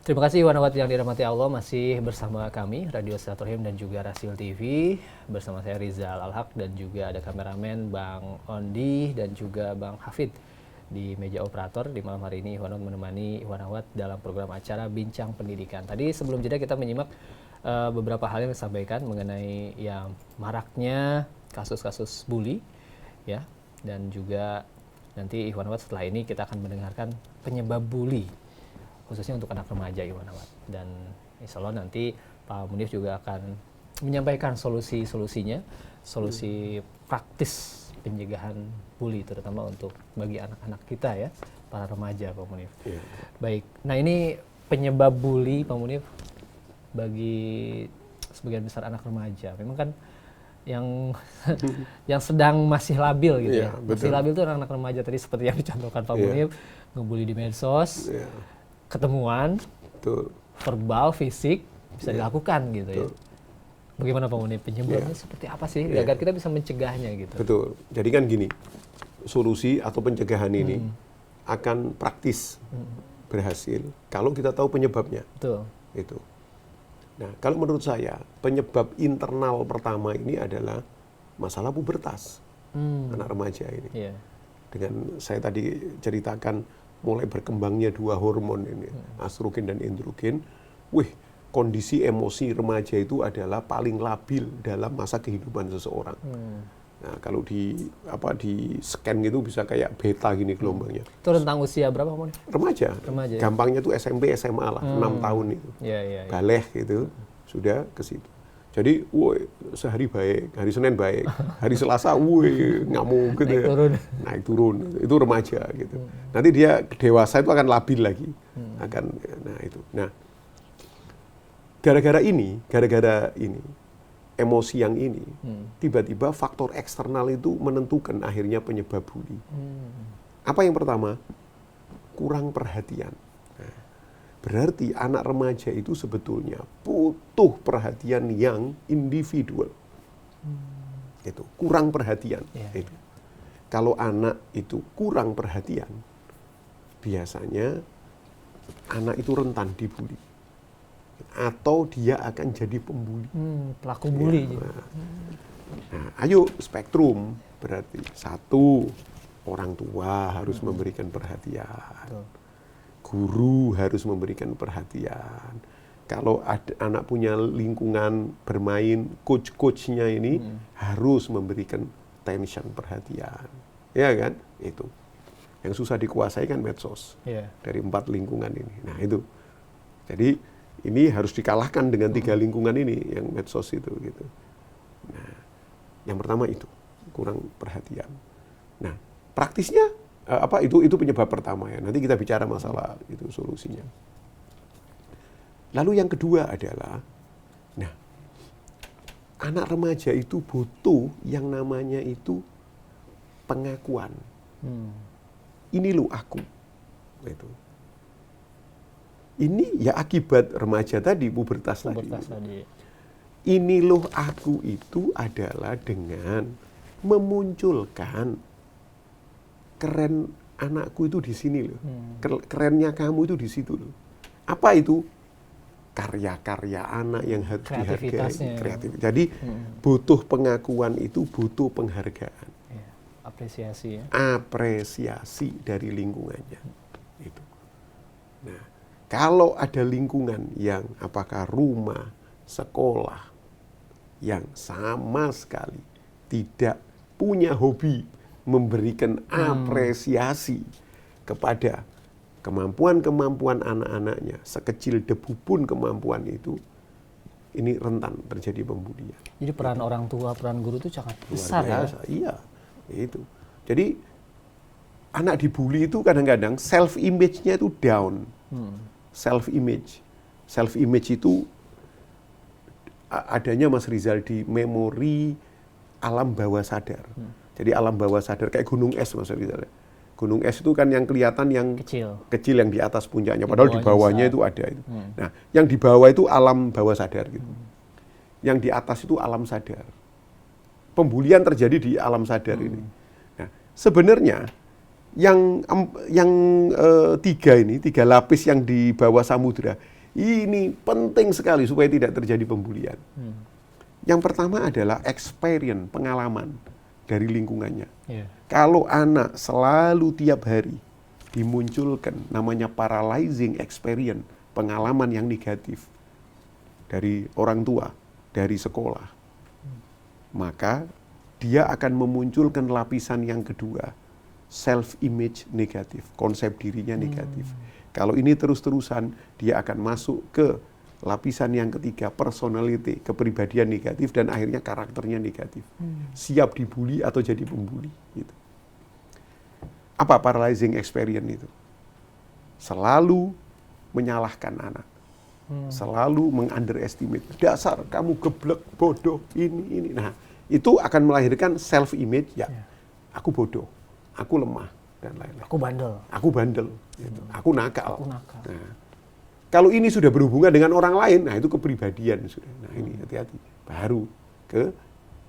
Terima kasih Wanawat yang dirahmati Allah, masih bersama kami Radio Silaturahim dan juga Rasil TV. Bersama saya Rizal Al-Haq dan juga ada kameramen Bang Ondi dan juga Bang Hafid di meja operator. Di malam hari ini Wanawat menemani Wanawat dalam program acara Bincang Pendidikan. Tadi sebelum jeda kita menyimak beberapa hal yang disampaikan mengenai yang maraknya kasus-kasus bully, ya, dan juga nanti Wanawat setelah ini kita akan mendengarkan penyebab bully, khususnya untuk anak remaja Iwanawat. Dan insya Allah nanti Pak Munif juga akan menyampaikan solusi-solusinya, solusi praktis pencegahan bully terutama untuk bagi anak-anak kita ya, para remaja Pak Munif. Yeah. Baik, nah ini penyebab bully Pak Munif bagi sebagian besar anak remaja. Memang kan yang yang sedang masih labil gitu ya. Masih labil itu anak-anak remaja tadi seperti yang dicontohkan Pak Munif, ngebully di medsos. Ketemuan, betul, verbal, fisik bisa dilakukan gitu. Betul. Ya. Bagaimana Pak Munif, penyebabnya seperti apa sih agar kita bisa mencegahnya gitu? Betul. Jadi kan gini, solusi atau pencegahan ini akan praktis berhasil kalau kita tahu penyebabnya. Betul. Itu. Nah, kalau menurut saya penyebab internal pertama ini adalah masalah pubertas anak remaja ini. Yeah. Dengan saya tadi ceritakan mulai berkembangnya dua hormon ini, estrogen dan androgen. Kondisi emosi remaja itu adalah paling labil dalam masa kehidupan seseorang. Nah, kalau di scan gitu bisa kayak beta gini gelombangnya. Itu rentang usia berapa, Mon? Remaja. Gampangnya tuh SMP, SMA lah, 6 tahun itu. Baleh gitu, sudah ke situ. Jadi, sehari baik, hari Senin baik, hari Selasa, ngamuk gitu ya. Naik turun, itu remaja gitu. Nanti dia dewasa itu akan labil lagi, Nah, gara-gara ini, emosi yang ini, tiba-tiba faktor eksternal itu menentukan akhirnya penyebab bully. Apa yang pertama? Kurang perhatian. Berarti anak remaja itu sebetulnya butuh perhatian yang individual. Itu kurang perhatian. Itu. Kalau anak itu kurang perhatian, biasanya anak itu rentan dibully. Atau dia akan jadi pembuli. Pelaku bully. Nah, ayo spektrum. Berarti satu, orang tua harus memberikan perhatian. Guru harus memberikan perhatian. Kalau ada anak punya lingkungan bermain, coach-coachnya ini harus memberikan tension, perhatian. Ya kan? Itu. Yang susah dikuasai kan medsos. Dari 4 lingkungan ini. Nah itu. Jadi ini harus dikalahkan dengan 3 lingkungan ini, yang medsos itu. Gitu. Nah, yang pertama itu, kurang perhatian. Nah, praktisnya itu penyebab pertama ya. Nanti kita bicara masalah itu solusinya. Lalu yang kedua adalah, nah, anak remaja itu butuh yang namanya itu pengakuan. Ini loh aku. Itu. Ini ya akibat remaja tadi, pubertas tadi. Ini loh aku itu adalah dengan memunculkan keren anakku itu di sini loh. Kerennya kamu itu di situ loh. Apa itu? Karya-karya anak yang harus dihargai. Kreatif. Jadi butuh pengakuan itu, butuh penghargaan. Apresiasi ya. Apresiasi dari lingkungannya. Itu. Nah, kalau ada lingkungan yang apakah rumah, sekolah yang sama sekali tidak punya hobi memberikan apresiasi kepada kemampuan-kemampuan anak-anaknya, sekecil debu pun kemampuan itu, ini rentan terjadi pembulian. Jadi peran orang tua, peran guru itu sangat besar ya? Iya, itu. Jadi anak dibully itu kadang-kadang self-image-nya itu down. Self-image itu adanya Mas Rizal di memori alam bawah sadar. Jadi alam bawah sadar kayak gunung es Mas Rizal. Gunung es itu kan yang kelihatan yang kecil yang di atas puncaknya, padahal di bawahnya itu ada itu. Nah, yang di bawah itu alam bawah sadar gitu. Yang di atas itu alam sadar. Pembulian terjadi di alam sadar ini. Nah, sebenarnya yang tiga lapis yang di bawah samudra Ini penting sekali supaya tidak terjadi pembulian. Yang pertama adalah experience, pengalaman dari lingkungannya. Yeah. Kalau anak selalu tiap hari dimunculkan namanya paralyzing experience, pengalaman yang negatif dari orang tua, dari sekolah, maka dia akan memunculkan lapisan yang kedua, self-image negatif, konsep dirinya negatif. Kalau ini terus-terusan, dia akan masuk ke lapisan yang ketiga, personality, kepribadian negatif, dan akhirnya karakternya negatif. Siap dibully atau jadi pembuli. Gitu. Apa paralyzing experience itu? Selalu menyalahkan anak. Selalu meng-underestimate. Dasar, kamu geblek, bodoh, ini. Nah, itu akan melahirkan self-image, ya, aku bodoh, aku lemah, dan lain-lain. Aku bandel, gitu. Aku nakal. Nah, kalau ini sudah berhubungan dengan orang lain, nah itu kepribadian sudah. Nah ini hati-hati. Baru ke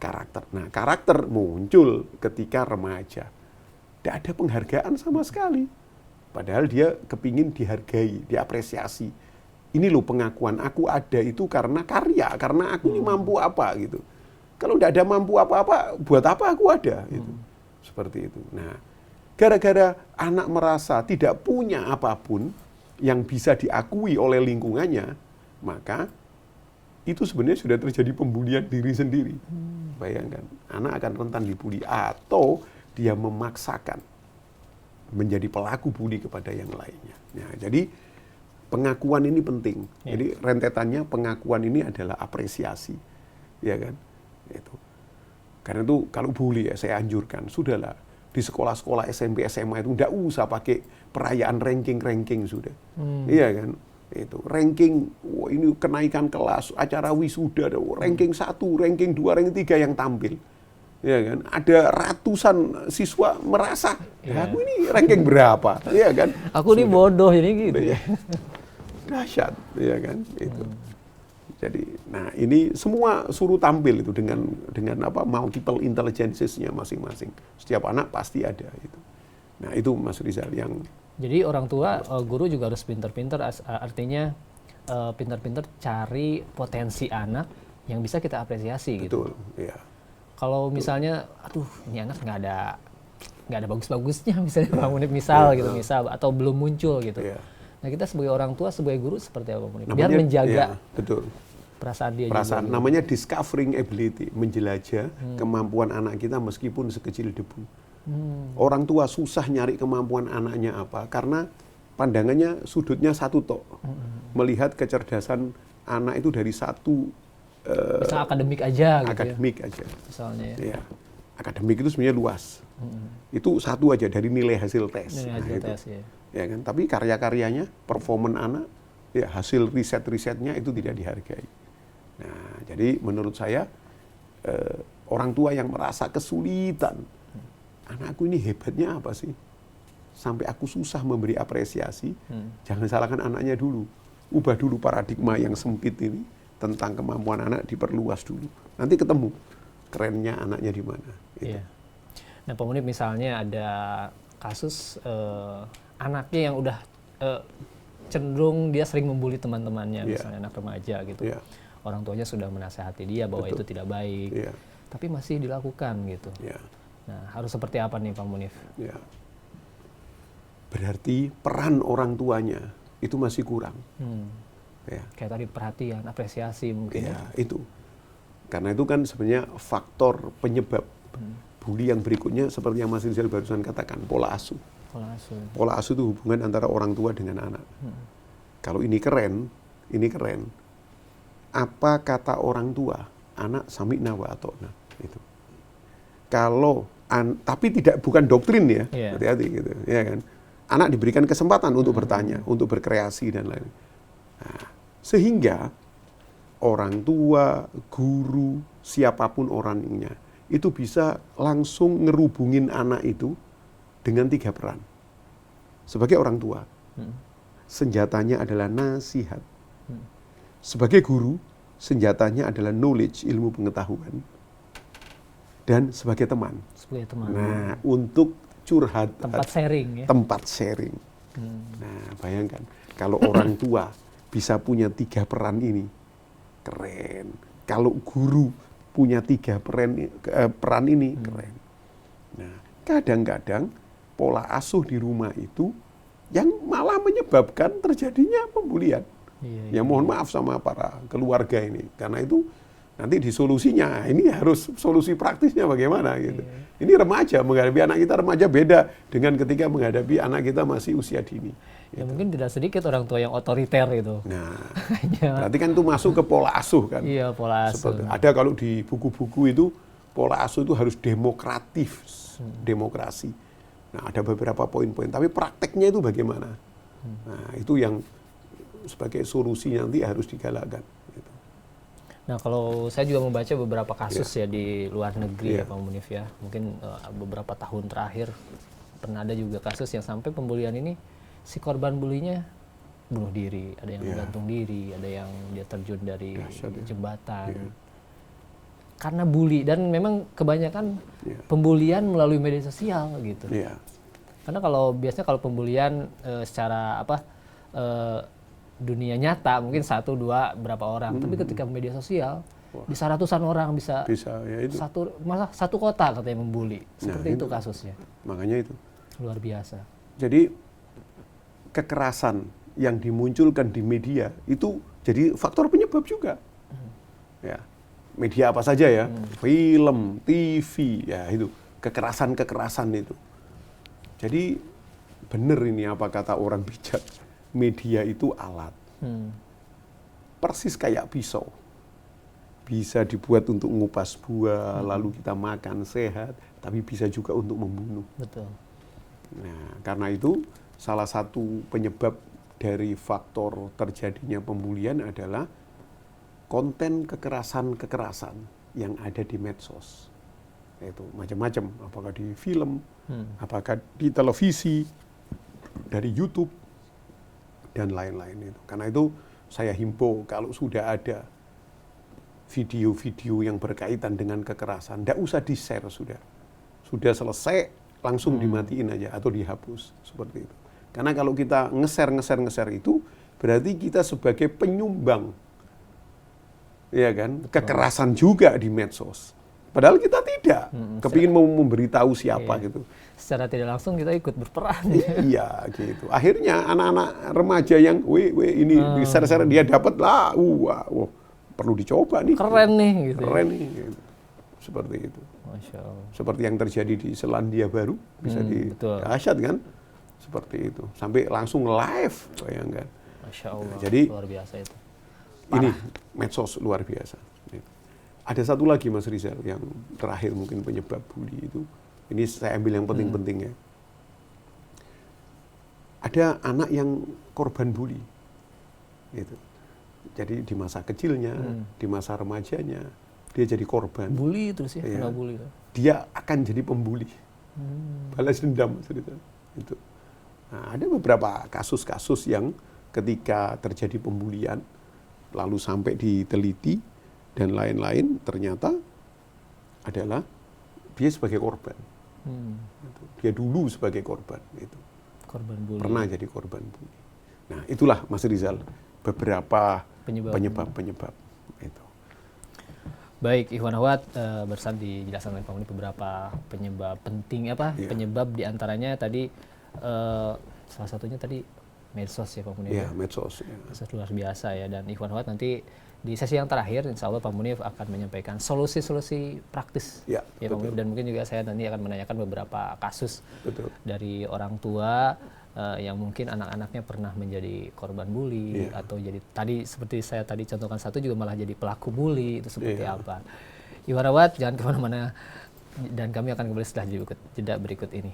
karakter. Nah karakter muncul ketika remaja. Tidak ada penghargaan sama sekali. Padahal dia kepingin dihargai, diapresiasi. Ini loh pengakuan aku ada itu karena karya, karena aku ini mampu apa gitu. Kalau tidak ada mampu apa-apa, buat apa aku ada? Gitu. Seperti itu. Nah, gara-gara anak merasa tidak punya apapun yang bisa diakui oleh lingkungannya, maka itu sebenarnya sudah terjadi pembulian diri sendiri. Bayangkan, anak akan rentan dibully atau dia memaksakan menjadi pelaku bully kepada yang lainnya. Nah, jadi pengakuan ini penting. Jadi rentetannya pengakuan ini adalah apresiasi, ya kan? Itu. Karena itu kalau bully ya saya anjurkan, sudahlah di sekolah-sekolah SMP SMA itu tidak usah pakai perayaan ranking sudah. Iya kan? Itu ranking, wah ini kenaikan kelas, acara wisuda, ranking 1, ranking 2, ranking 3 yang tampil. Ya kan? Ada ratusan siswa merasa, aku ini ranking berapa? Iya kan? Aku ini bodoh ini gitu. Ya. Dahsyat, ya kan? Itu. Jadi, nah ini semua suruh tampil itu dengan apa multiple intelligences-nya masing-masing. Setiap anak pasti ada itu. Nah itu Mas Rizal yang. Jadi orang tua, guru juga harus pintar-pintar, artinya pintar-pintar cari potensi anak yang bisa kita apresiasi. Betul, gitu. Iya. Kalau misalnya, aduh ini anak nggak ada bagus-bagusnya misalnya Bang Munib misal gitu, misal atau belum muncul gitu. Iya. Nah kita sebagai orang tua, sebagai guru seperti apa Bang Munib? Namanya, biar menjaga betul. perasaan dia perasaan juga. Namanya discovering ability, menjelajah kemampuan anak kita meskipun sekecil debu. Orang tua susah nyari kemampuan anaknya apa karena pandangannya sudutnya satu tok. Melihat kecerdasan anak itu dari satu misal akademik aja gitu. Akademik aja. Misalnya ya. Ya. Akademik itu sebenarnya luas. Itu satu aja dari nilai hasil tes. Nilai hasil tes ya. Ya kan? Tapi karya-karyanya, performan anak, ya hasil riset-risetnya itu tidak dihargai. Nah, jadi menurut saya orang tua yang merasa kesulitan, anakku ini hebatnya apa sih? Sampai aku susah memberi apresiasi, jangan salahkan anaknya dulu. Ubah dulu paradigma yang sempit ini tentang kemampuan anak, diperluas dulu. Nanti ketemu kerennya anaknya di mana. Gitu. Iya. Nah, Pak Munib misalnya ada kasus anaknya yang udah cenderung dia sering membuli teman-temannya, misalnya anak remaja gitu. Orang tuanya sudah menasehati dia bahwa itu tidak baik, tapi masih dilakukan gitu. Nah, harus seperti apa nih Pak Munib? Berarti peran orang tuanya itu masih kurang. Kayak tadi perhatian, apresiasi mungkin. Itu. Karena itu kan sebenarnya faktor penyebab bully yang berikutnya seperti yang Mas Rizal barusan katakan, pola asuh. Pola asuh itu hubungan antara orang tua dengan anak. Kalau ini keren, apa kata orang tua? Anak sami'na wa ata'na. Itu. Kalau tapi bukan doktrin ya, hati-hati gitu, ya kan. Anak diberikan kesempatan untuk bertanya, untuk berkreasi dan lain. Nah, sehingga orang tua, guru, siapapun orangnya itu bisa langsung ngerubungin anak itu dengan 3 peran. Sebagai orang tua, senjatanya adalah nasihat. Sebagai guru, senjatanya adalah knowledge, ilmu pengetahuan. Dan sebagai teman. Nah, untuk curhat. Tempat sharing ya? Tempat sharing. Nah, bayangkan, kalau orang tua bisa punya 3 peran ini, keren. Kalau guru punya 3 peran ini, keren. Nah, kadang-kadang pola asuh di rumah itu yang malah menyebabkan terjadinya pembulian. Ya mohon maaf sama para keluarga ini, karena itu nanti di solusinya ini harus solusi praktisnya bagaimana gitu. Ini remaja, menghadapi anak kita remaja beda dengan ketika menghadapi anak kita masih usia dini. Ya mungkin tidak sedikit orang tua yang otoriter itu. Nah, berarti kan itu masuk ke pola asuh kan. Iya, pola asuh. Ada kalau di buku-buku itu pola asuh itu harus demokratif, demokrasi. Nah, ada beberapa poin-poin, tapi prakteknya itu bagaimana? Nah, itu yang sebagai solusi nanti harus digalakkan. Gitu. Nah, kalau saya juga membaca beberapa kasus ya di luar negeri ya Pak Munif ya. Mungkin beberapa tahun terakhir pernah ada juga kasus yang sampai pembulian ini si korban bulinya bunuh diri, ada yang gantung diri, ada yang dia terjun dari jembatan. Karena bully, dan memang kebanyakan pembulian melalui media sosial gitu. Karena biasanya kalau pembulian secara dunia nyata mungkin 1, 2, berapa orang, tapi ketika media sosial bisa ratusan orang, bisa ya itu. Malah satu kota katanya membuli. Seperti itu kasusnya. Makanya itu luar biasa. Jadi kekerasan yang dimunculkan di media itu jadi faktor penyebab juga. Ya. Media apa saja ya, film, TV, ya itu kekerasan itu. Jadi benar ini apa kata orang bijak, media itu alat, persis kayak pisau, bisa dibuat untuk ngupas buah, lalu kita makan sehat, tapi bisa juga untuk membunuh. Betul. Nah, karena itu salah satu penyebab dari faktor terjadinya pembulian adalah konten kekerasan yang ada di medsos. Itu macam-macam, apakah di film, apakah di televisi, dari YouTube, dan lain-lain itu. Karena itu saya himbau kalau sudah ada video-video yang berkaitan dengan kekerasan, tidak usah di-share sudah. Sudah selesai, langsung dimatiin aja atau dihapus, seperti itu. Karena kalau kita nge-share itu, berarti kita sebagai penyumbang, ya kan, kekerasan juga di medsos. Padahal kita tidak kepingin mau memberitahu siapa gitu. Secara tidak langsung kita ikut berperan. Iya gitu. Akhirnya anak-anak remaja yang ini share-share dia dapat lah, wah, perlu dicoba nih. Keren nih gitu. Keren nih gitu. Seperti itu. Masya Allah. Seperti yang terjadi di Selandia Baru, bisa dahsyat kan? Seperti itu. Sampai langsung live, bayangkan. Masya Allah. Nah, jadi luar biasa itu. Parah. Ini medsos luar biasa. Ada satu lagi Mas Rizal yang terakhir mungkin penyebab bully itu. Ini saya ambil yang penting-penting ya. Ada anak yang korban bully. Gitu. Jadi di masa kecilnya, di masa remajanya, dia jadi korban. Bully terus ya, kena bully. Dia akan jadi pembuli. Balas dendam cerita. Itu. Nah, ada beberapa kasus-kasus yang ketika terjadi pembulian, lalu sampai diteliti dan lain-lain, ternyata adalah dia sebagai korban. Dia dulu sebagai korban. Itu. Korban bully. Pernah jadi korban bully. Nah, itulah Mas Rizal beberapa penyebab-penyebab itu. Baik, Ikhwan Akhwat, barusan dijelaskan oleh Pak Munif beberapa penyebab penting penyebab diantaranya tadi salah satunya tadi medsos ya Pak Munif. Iya, medsos. Ya. Medsos luar biasa ya, dan Ikhwan Akhwat nanti di sesi yang terakhir insya Allah Pak Munif akan menyampaikan solusi-solusi praktis ya Pak Munif, dan mungkin juga saya nanti akan menanyakan beberapa kasus dari orang tua yang mungkin anak-anaknya pernah menjadi korban bully atau jadi tadi seperti saya tadi contohkan satu juga malah jadi pelaku bully, itu seperti apa. Ikhwan Akhwat jangan kemana-mana, dan kami akan kembali setelah jeda berikut ini.